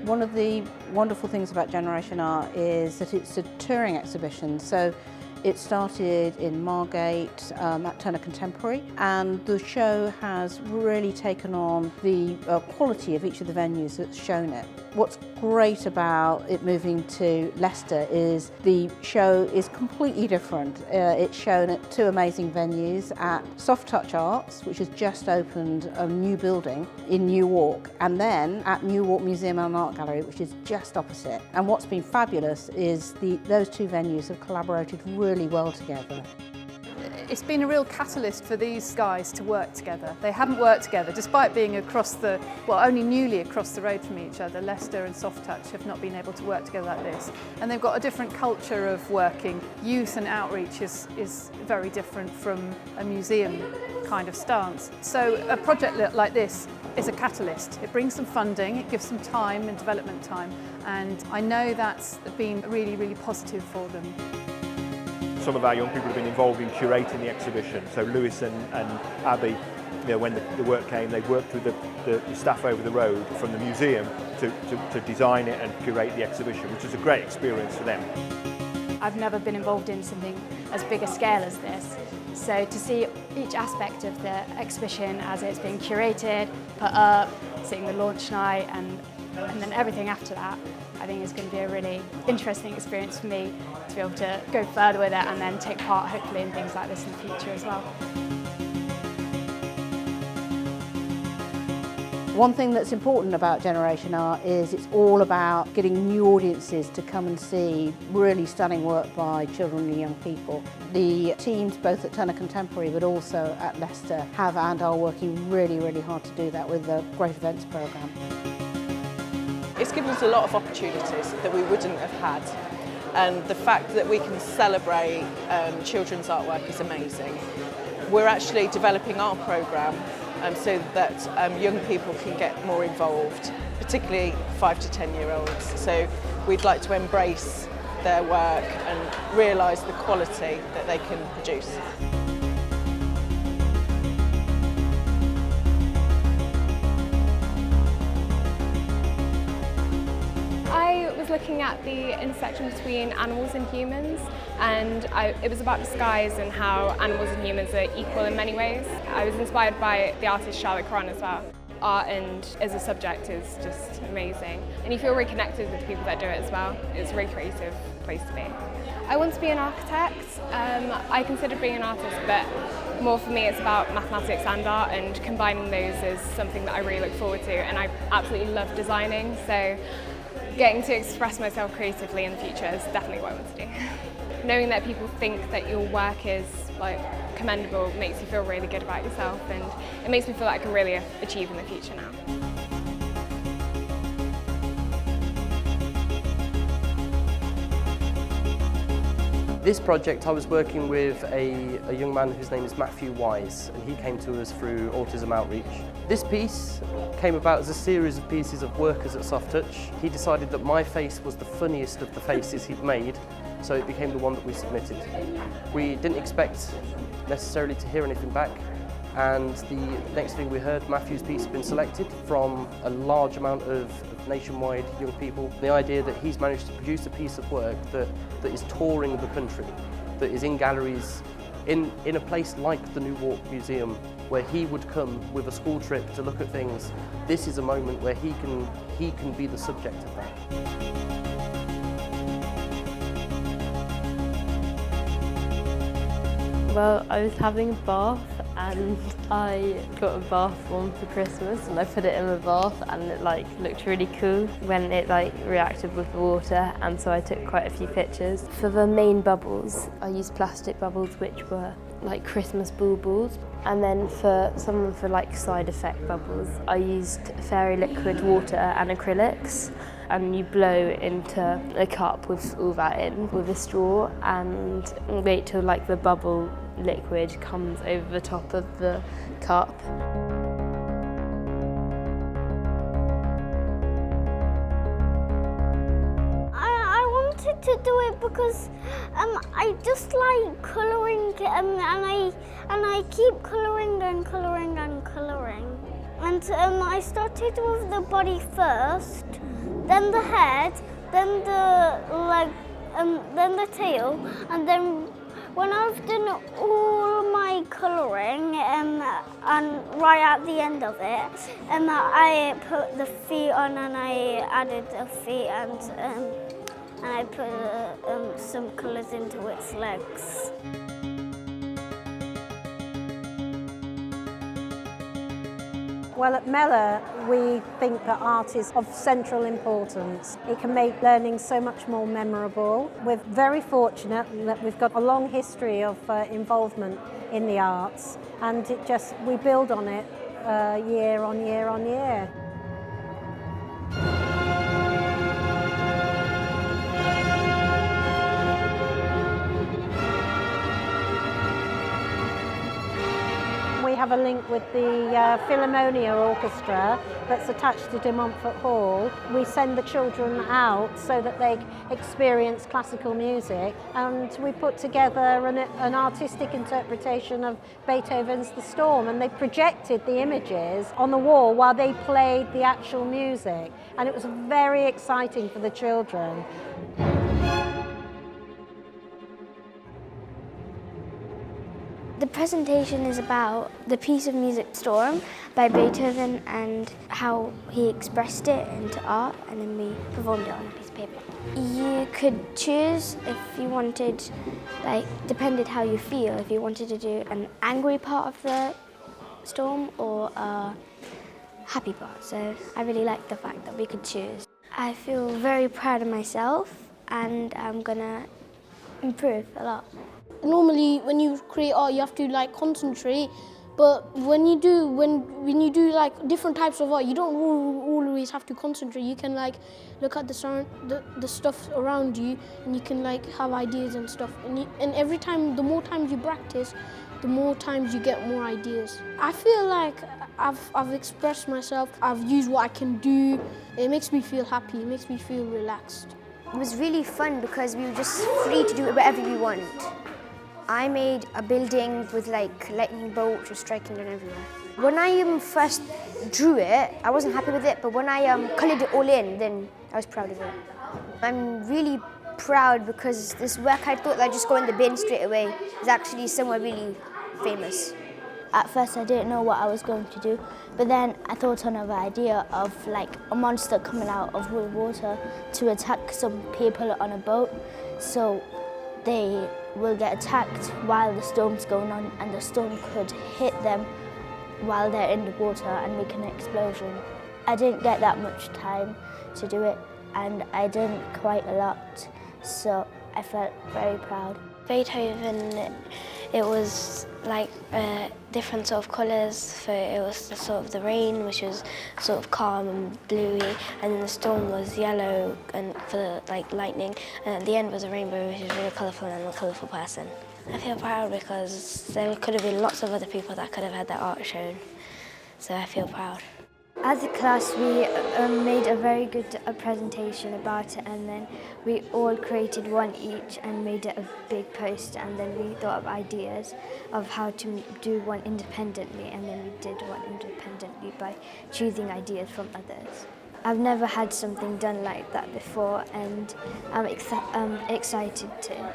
One of the wonderful things about Generation Art is that it's a touring exhibition. So it started in Margate at Turner Contemporary, and the show has really taken on the quality of each of the venues that's shown it. What's great about it moving to Leicester is the show is completely different. It's shown at two amazing venues, at Soft Touch Arts, which has just opened a new building in Newark, and then at Newark Museum and Art Gallery, which is just opposite. And what's been fabulous is those two venues have collaborated really well together. It's been a real catalyst for these guys to work together. They haven't worked together despite being only newly across the road from each other. Leicester and Soft Touch have not been able to work together like this. And they've got a different culture of working. Youth and outreach is very different from a museum kind of stance. So a project like this is a catalyst. It brings some funding, it gives some time and development time. And I know that's been really, really positive for them. Some of our young people have been involved in curating the exhibition. So Lewis and Abby, when the work came, they worked with the staff over the road from the museum to design it and curate the exhibition, which was a great experience for them. I've never been involved in something as big a scale as this. So to see each aspect of the exhibition as it's being curated, put up, seeing the launch night and then everything after that, I think it's going to be a really interesting experience for me to be able to go further with it and then take part hopefully in things like this in the future as well. One thing that's important about Generation Art is it's all about getting new audiences to come and see really stunning work by children and young people. The teams both at Turner Contemporary but also at Leicester have and are working really, really hard to do that with the Great Events programme. It's given us a lot of opportunities that we wouldn't have had, and the fact that we can celebrate children's artwork is amazing. We're actually developing our programme so that young people can get more involved, particularly 5 to 10-year-olds. So we'd like to embrace their work and realise the quality that they can produce. I was looking at the intersection between animals and humans, and it was about disguise and how animals and humans are equal in many ways. I was inspired by the artist Charlotte Caron as well. Art and as a subject is just amazing, and you feel really connected with the people that do it as well. It's a really creative place to be. I want to be an architect. I considered being an artist, but more for me it's about mathematics and art, and combining those is something that I really look forward to, and I absolutely love designing, so getting to express myself creatively in the future is definitely what I want to do. Knowing that people think that your work is commendable makes you feel really good about yourself, and it makes me feel like I can really achieve in the future now. This project I was working with a young man whose name is Matthew Wise, and he came to us through Autism Outreach. This piece came about as a series of pieces of workers at Soft Touch. He decided that my face was the funniest of the faces he'd made, so it became the one that we submitted. We didn't expect necessarily to hear anything back, and the next thing we heard, Matthew's piece had been selected from a large amount of nationwide young people. The idea that he's managed to produce a piece of work that is touring the country, that is in galleries, in a place like the Newark Museum, where he would come with a school trip to look at things. This is a moment where he can be the subject of that. Well, I was having a bath and I got a bath bomb for Christmas, and I put it in the bath, and it looked really cool when it reacted with the water, and so I took quite a few pictures. For the main bubbles, I used plastic bubbles which were like Christmas baubles, and then for some of the side effect bubbles, I used fairy liquid water and acrylics, and you blow into a cup with all that in with a straw and wait till the bubble liquid comes over the top of the cup. I wanted to do it because I just like colouring, and I keep colouring and colouring and colouring. And I started with the body first, then the head, then the leg, then the tail, and then when I've done all my colouring and right at the end of it, I put the feet on and I added the feet and I put some colours into its legs. Well, at Mellor, we think that art is of central importance. It can make learning so much more memorable. We're very fortunate that we've got a long history of involvement in the arts, and we build on it year on year on year. We have a link with the Philharmonia Orchestra that's attached to De Montfort Hall. We send the children out so that they experience classical music, and we put together an artistic interpretation of Beethoven's The Storm, and they projected the images on the wall while they played the actual music, and it was very exciting for the children. The presentation is about the piece of music Storm by Beethoven and how he expressed it into art, and then we performed it on a piece of paper. You could choose if you wanted, depended how you feel, if you wanted to do an angry part of the storm or a happy part. So I really like the fact that we could choose. I feel very proud of myself and I'm gonna improve a lot. Normally, when you create art, you have to concentrate. But when you do different types of art, you don't always have to concentrate. You can look at the stuff around you, and you can have ideas and stuff. And every time, the more times you practice, the more times you get more ideas. I feel like I've expressed myself. I've used what I can do. It makes me feel happy. It makes me feel relaxed. It was really fun because we were just free to do whatever we want. I made a building with lightning bolts just striking down everywhere. When I first drew it, I wasn't happy with it, but when I coloured it all in, then I was proud of it. I'm really proud because this work I thought I'd just go in the bin straight away is actually somewhere really famous. At first I didn't know what I was going to do, but then I thought on an idea of a monster coming out of the water to attack some people on a boat. So they will get attacked while the storm's going on, and the storm could hit them while they're in the water and make an explosion. I didn't get that much time to do it, and I did quite a lot, so I felt very proud. Beethoven, it was different sort of colours. It was the rain, which was sort of calm and bluey, and then the storm was yellow and for lightning, and at the end was a rainbow, which was really colourful and a colourful person. I feel proud because there could have been lots of other people that could have had their art shown, so I feel proud. As a class, we made a very good presentation about it, and then we all created one each and made it a big post, and then we thought of ideas of how to do one independently, and then we did one independently by choosing ideas from others. I've never had something done like that before, and I'm excited to.